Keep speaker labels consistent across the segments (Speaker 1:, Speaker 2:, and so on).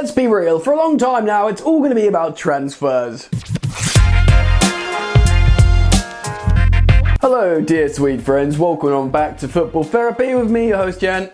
Speaker 1: Let's be real, for a long time now, it's all going to be about transfers. Hello, dear sweet friends. Welcome on back to Football Therapy with me, your host Jan.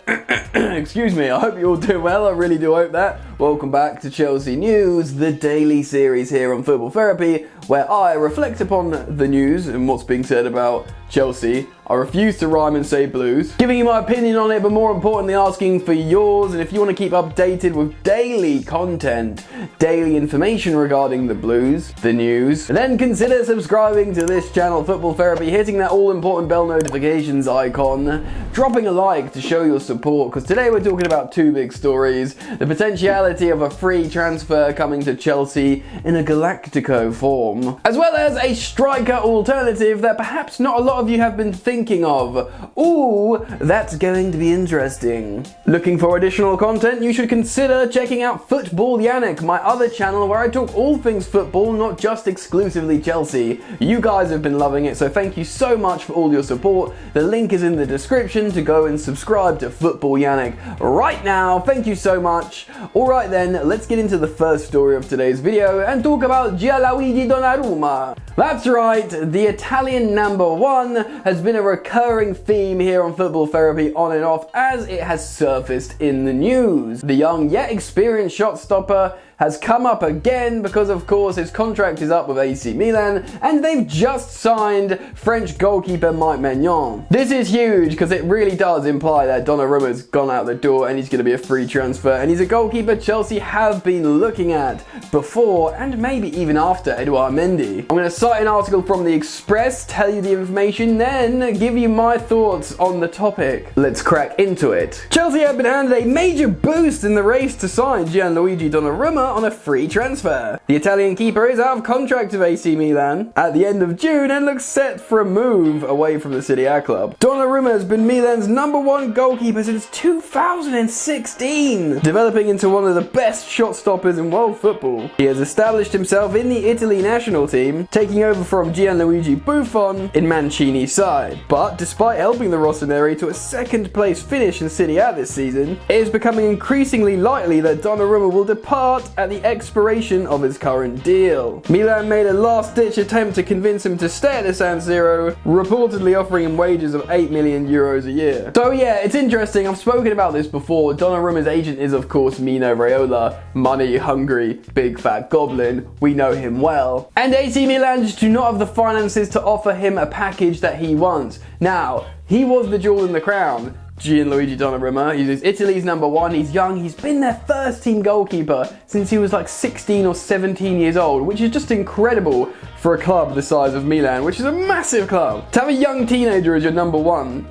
Speaker 1: Excuse me, I hope you're all doing well. I really do hope that. Welcome back to Chelsea News, the daily series here on Football Therapy, where I reflect upon the news and what's being said about Chelsea. I refuse to rhyme and say blues, giving you my opinion on it, but more importantly asking for yours. And if you want to keep updated with daily content, daily information regarding the blues, the news, then consider subscribing to this channel, Football Therapy, hitting that all-important bell notifications icon, dropping a like to show your support, because today we're talking about two big stories: the potentiality of a free transfer coming to Chelsea in a Galactico form, as well as a striker alternative that perhaps not a lot of you have been thinking of. Ooh, that's going to be interesting. Looking for additional content? You should consider checking out Football Yannick, my other channel where I talk all things football, not just exclusively Chelsea. You guys have been loving it, so thank you so much for all your support. The link is in the description to go and subscribe to Football Yannick right now. Thank you so much. Alright then, let's get into the first story of today's video and talk about Gianluigi Donnarumma. That's right, the Italian number one has been a recurring theme here on Football Therapy on and off as it has surfaced in the news. The young yet experienced shot stopper has come up again because of course his contract is up with AC Milan and they've just signed French goalkeeper Mike Maignan. This is huge because it really does imply that Donnarumma's gone out the door and he's going to be a free transfer, and he's a goalkeeper Chelsea have been looking at before and maybe even after Edouard Mendy. I'm going to cite an article from the Express, tell you the information, then give you my thoughts on the topic. Let's crack into it. Chelsea have been handed a major boost in the race to sign Gianluigi Donnarumma on a free transfer. The Italian keeper is out of contract with AC Milan at the end of June and looks set for a move away from the Serie A club. Donnarumma has been Milan's number one goalkeeper since 2016, developing into one of the best shot stoppers in world football. He has established himself in the Italy national team, taking over from Gianluigi Buffon in Mancini's side. But despite helping the Rossoneri to a second place finish in Serie A this season, it is becoming increasingly likely that Donnarumma will depart at the expiration of his current deal. Milan made a last-ditch attempt to convince him to stay at the San Siro, reportedly offering him wages of 8 million euros a year. So yeah, it's interesting, I've spoken about this before. Donnarumma's agent is of course Mino Raiola, money-hungry, big fat goblin. We know him well. And AC Milan just do not have the finances to offer him a package that he wants. Now, he was the jewel in the crown, Gianluigi Donnarumma. He's Italy's number one, he's young, he's been their first team goalkeeper since he was like 16 or 17 years old, which is just incredible for a club the size of Milan, which is a massive club. To have a young teenager as your number one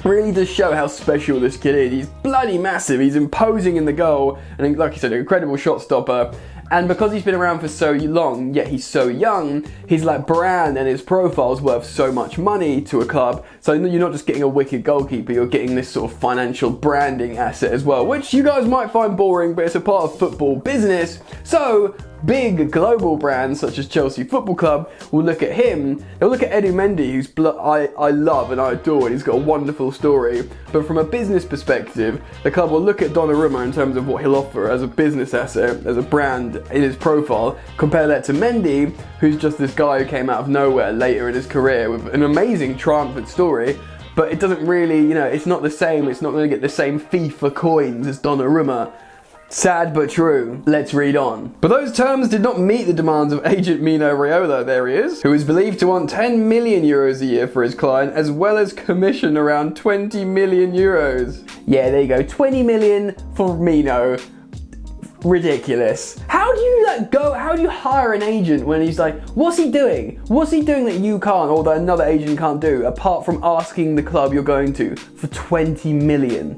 Speaker 1: really does show how special this kid is. He's bloody massive, he's imposing in the goal, and like I said, an incredible shot stopper. And because he's been around for so long, yet he's so young, his like brand and his profile's worth so much money to a club. So you're not just getting a wicked goalkeeper, you're getting this sort of financial branding asset as well, which you guys might find boring, but it's a part of football business. So big global brands such as Chelsea Football Club will look at him. They'll look at Eddie Mendy, who's I love and I adore, and he's got a wonderful story. But from a business perspective, the club will look at Donnarumma in terms of what he'll offer as a business asset, as a brand in his profile. Compare that to Mendy, who's just this guy who came out of nowhere later in his career with an amazing triumphant story. But it doesn't really, it's not the same. It's not going to get the same FIFA coins as Donnarumma. Sad but true. Let's read on. But those terms did not meet the demands of agent Mino Raiola, there he is, who is believed to want 10 million euros a year for his client, as well as commission around 20 million euros. Yeah, there you go, 20 million for Mino. Ridiculous. How do you how do you hire an agent when he's like, what's he doing? What's he doing that you can't, or that another agent can't do, apart from asking the club you're going to for 20 million?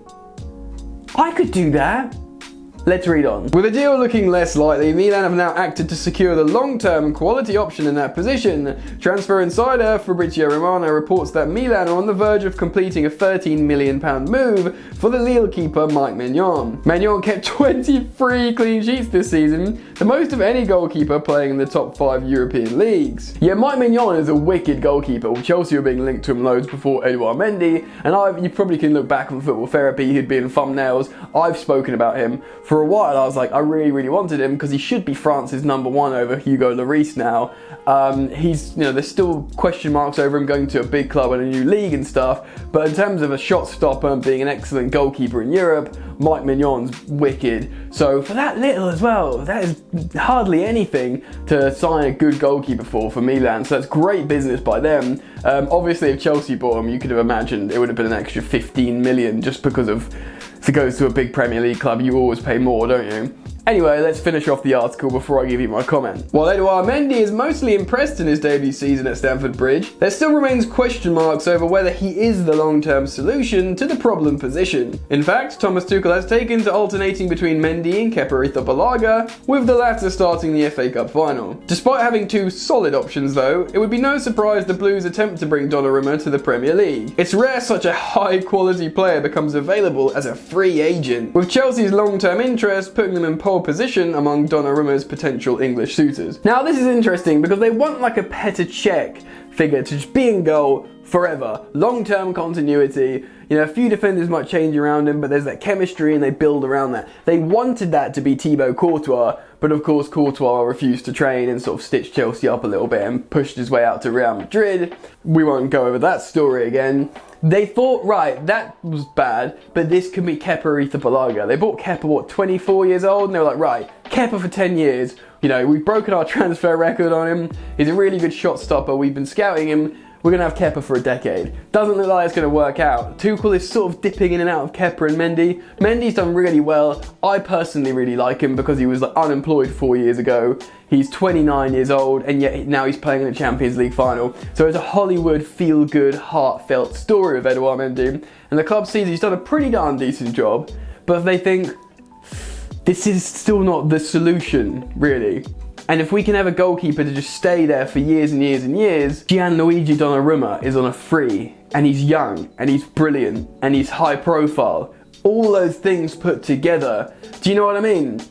Speaker 1: I could do that. Let's read on. With the deal looking less likely, Milan have now acted to secure the long-term quality option in that position. Transfer insider Fabrizio Romano reports that Milan are on the verge of completing a £13 million move for the Lille keeper Mike Maignan. Maignan kept 23 clean sheets this season, the most of any goalkeeper playing in the top 5 European leagues. Yeah, Mike Mignon is a wicked goalkeeper. Chelsea were being linked to him loads before Edouard Mendy, and you probably can look back on Football Therapy, he'd be in thumbnails. I've spoken about him for a while. I was like, I really wanted him because he should be France's #1 over Hugo Lloris now. There's still question marks over him going to a big club and a new league and stuff, but in terms of a shot stopper and being an excellent goalkeeper in Europe, Mike Mignon's wicked. So for that little as well, that is hardly anything to sign a good goalkeeper for Milan. So that's great business by them. Obviously, if Chelsea bought him, you could have imagined it would have been an extra 15 million just because of, if it goes to a big Premier League club, you always pay more, don't you? Anyway, let's finish off the article before I give you my comment. While Edouard Mendy is mostly impressed in his debut season at Stamford Bridge, there still remains question marks over whether he is the long-term solution to the problem position. In fact, Thomas Tuchel has taken to alternating between Mendy and Kepa Arrizabalaga, with the latter starting the FA Cup final. Despite having 2 solid options though, it would be no surprise the Blues attempt to bring Donnarumma to the Premier League. It's rare such a high-quality player becomes available as a free agent, with Chelsea's long-term interest putting them in pole position among Donnarumma's potential English suitors. Now this is interesting because they want like a Petr Cech figure to just be in goal forever. Long-term continuity. You know, a few defenders might change around him, but there's that chemistry and they build around that. They wanted that to be Thibaut Courtois, but of course Courtois refused to train and sort of stitched Chelsea up a little bit and pushed his way out to Real Madrid. We won't go over that story again. They thought, right, that was bad, but this could be Kepa Arrizabalaga. They bought Kepa, 24 years old? And they were like, right, Kepa for 10 years. You know, we've broken our transfer record on him. He's a really good shot stopper. We've been scouting him. We're going to have Kepa for a decade. Doesn't look like it's going to work out. Tuchel is sort of dipping in and out of Kepa and Mendy. Mendy's done really well. I personally really like him because he was like unemployed 4 years ago. He's 29 years old and yet now he's playing in a Champions League final. So it's a Hollywood feel-good, heartfelt story of Edouard Mendy. And the club sees he's done a pretty darn decent job. But they think, this is still not the solution, really. And if we can have a goalkeeper to just stay there for years and years and years, Gianluigi Donnarumma is on a free, and he's young, and he's brilliant, and he's high profile. All those things put together, do you know what I mean?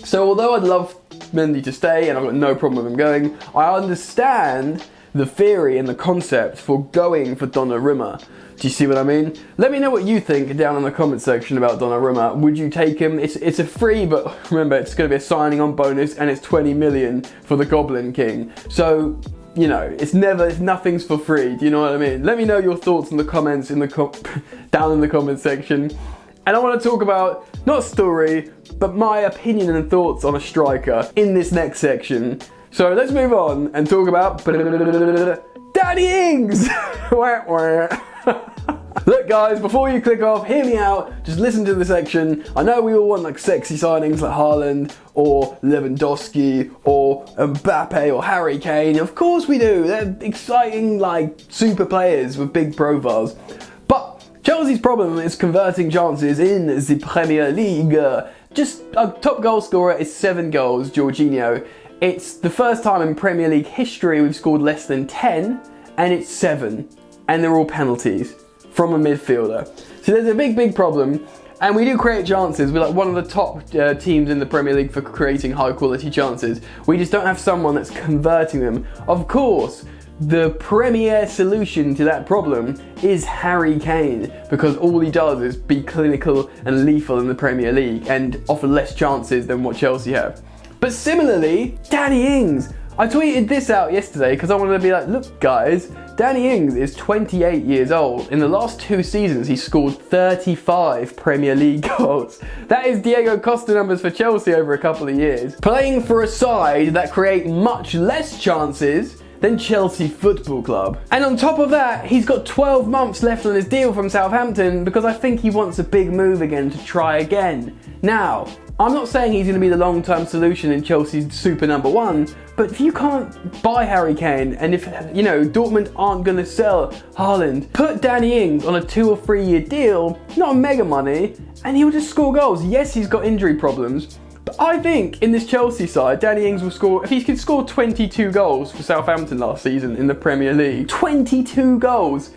Speaker 1: So although I'd love Mendy to stay, and I've got no problem with him going, I understand the theory and the concept for going for Donnarumma. Do you see what I mean? Let me know what you think down in the comment section about Donnarumma. Would you take him? It's a free, but remember, it's going to be a signing on bonus and it's 20 million for the Goblin King. So, you know, nothing's for free. Do you know what I mean? Let me know your thoughts in the comments down in the comment section. And I want to talk about, not story, but my opinion and thoughts on a striker in this next section. So let's move on and talk about Danny Ings! Look guys, before you click off, hear me out, just listen to the section. I know we all want like sexy signings like Haaland or Lewandowski or Mbappe or Harry Kane. Of course we do, they're exciting like super players with big profiles. But Chelsea's problem is converting chances in the Premier League. Just a top goal scorer is 7 goals, Jorginho. It's the first time in Premier League history we've scored less than 10, and it's 7. And they're all penalties from a midfielder. So there's a big problem, and we do create chances. We're like one of the top teams in the Premier League for creating high quality chances. We just don't have someone that's converting them. Of course, the premier solution to that problem is Harry Kane, because all he does is be clinical and lethal in the Premier League and offer less chances than what Chelsea have. But similarly, Danny Ings. I tweeted this out yesterday because I wanted to be like, look guys, Danny Ings is 28 years old. In the last 2 seasons, he scored 35 Premier League goals. That is Diego Costa numbers for Chelsea over a couple of years. Playing for a side that create much less chances than Chelsea Football Club. And on top of that, he's got 12 months left on his deal from Southampton because I think he wants a big move again to try again. Now, I'm not saying he's going to be the long-term solution in Chelsea's super #1, but if you can't buy Harry Kane, and if, you know, Dortmund aren't going to sell Haaland, put Danny Ings on a 2 or 3 year deal, not mega money, and he'll just score goals. Yes, he's got injury problems, but I think in this Chelsea side, Danny Ings will score, if he could score 22 goals for Southampton last season in the Premier League, 22 goals!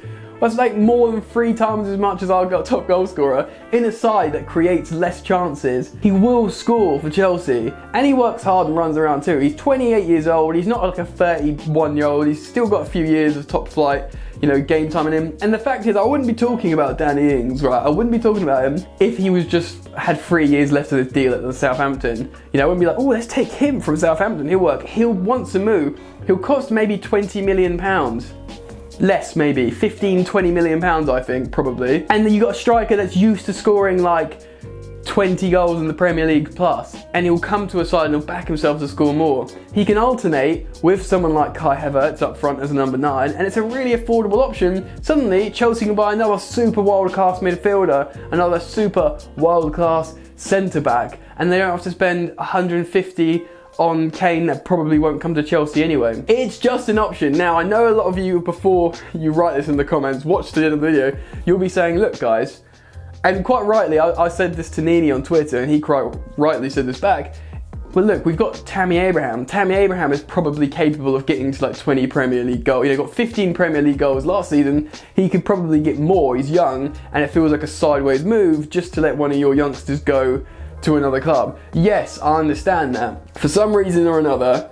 Speaker 1: That's like more than 3 times as much as our top goal scorer in a side that creates less chances. He will score for Chelsea, and he works hard and runs around too. He's 28 years old. He's not like a 31-year-old. He's still got a few years of top flight, you know, game time in him. And the fact is, I wouldn't be talking about Danny Ings, right? I wouldn't be talking about him if he was just had 3 years left of his deal at the Southampton. You know, I wouldn't be like, oh, let's take him from Southampton. He'll want to move. He'll cost maybe £20 million. Less, maybe 15-20 million pounds, I think, probably. And then you got a striker that's used to scoring like 20 goals in the Premier League plus, and he'll come to a side and he'll back himself to score more. He can alternate with someone like Kai Havertz up front as a number 9, and it's a really affordable option. Suddenly, Chelsea can buy another super world-class midfielder, another super world-class centre-back, and they don't have to spend 150 on Kane that probably won't come to Chelsea anyway. It's just an option. Now, I know a lot of you, before you write this in the comments, watch the end of the video, you'll be saying, look guys, and quite rightly, I said this to Nini on Twitter, and he quite rightly said this back, well look, we've got Tammy Abraham. Tammy Abraham is probably capable of getting to like 20 Premier League goals. You know, he got 15 Premier League goals last season. He could probably get more. He's young, and it feels like a sideways move just to let one of your youngsters go to another club. Yes, I understand that. For some reason or another,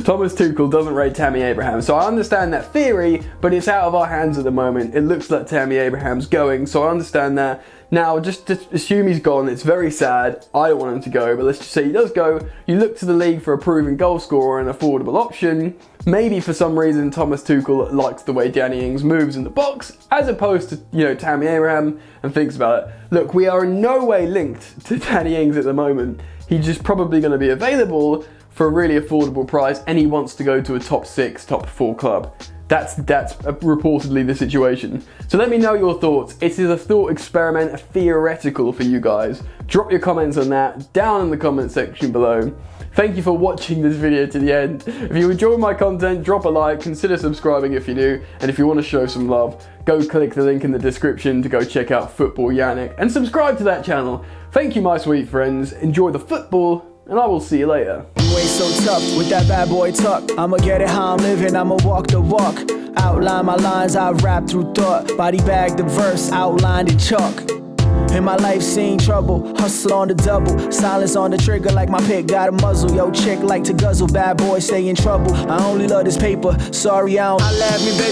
Speaker 1: Thomas Tuchel doesn't rate Tammy Abraham. So I understand that theory, but it's out of our hands at the moment. It looks like Tammy Abraham's going, so I understand that. Now, just assume he's gone. It's very sad. I don't want him to go, but let's just say he does go. You look to the league for a proven goal scorer and affordable option. Maybe for some reason Thomas Tuchel likes the way Danny Ings moves in the box, as opposed to, you know, Tammy Abraham, and thinks about it. Look, we are in no way linked to Danny Ings at the moment. He's just probably going to be available for a really affordable price, and he wants to go to a top 6, top 4 club. That's reportedly the situation. So let me know your thoughts. It is a thought experiment, a theoretical for you guys. Drop your comments on that down in the comment section below. Thank you for watching this video to the end. If you enjoy my content, drop a like, consider subscribing if you're new, and if you want to show some love, go click the link in the description to go check out Football Yannick and subscribe to that channel. Thank you, my sweet friends. Enjoy the football, and I will see you later.
Speaker 2: You ain't so tough with that bad boy tuck. I'ma get it how I'm living, I'ma walk the walk. Outline my lines, I rap through thought. Body bag the verse, outlined in chalk. In my life seen trouble, hustle on the double. Silence on the trigger like my pick got a muzzle. Yo, chick like to guzzle, bad boy stay in trouble. I only love this paper, sorry I don't. I laugh me, baby.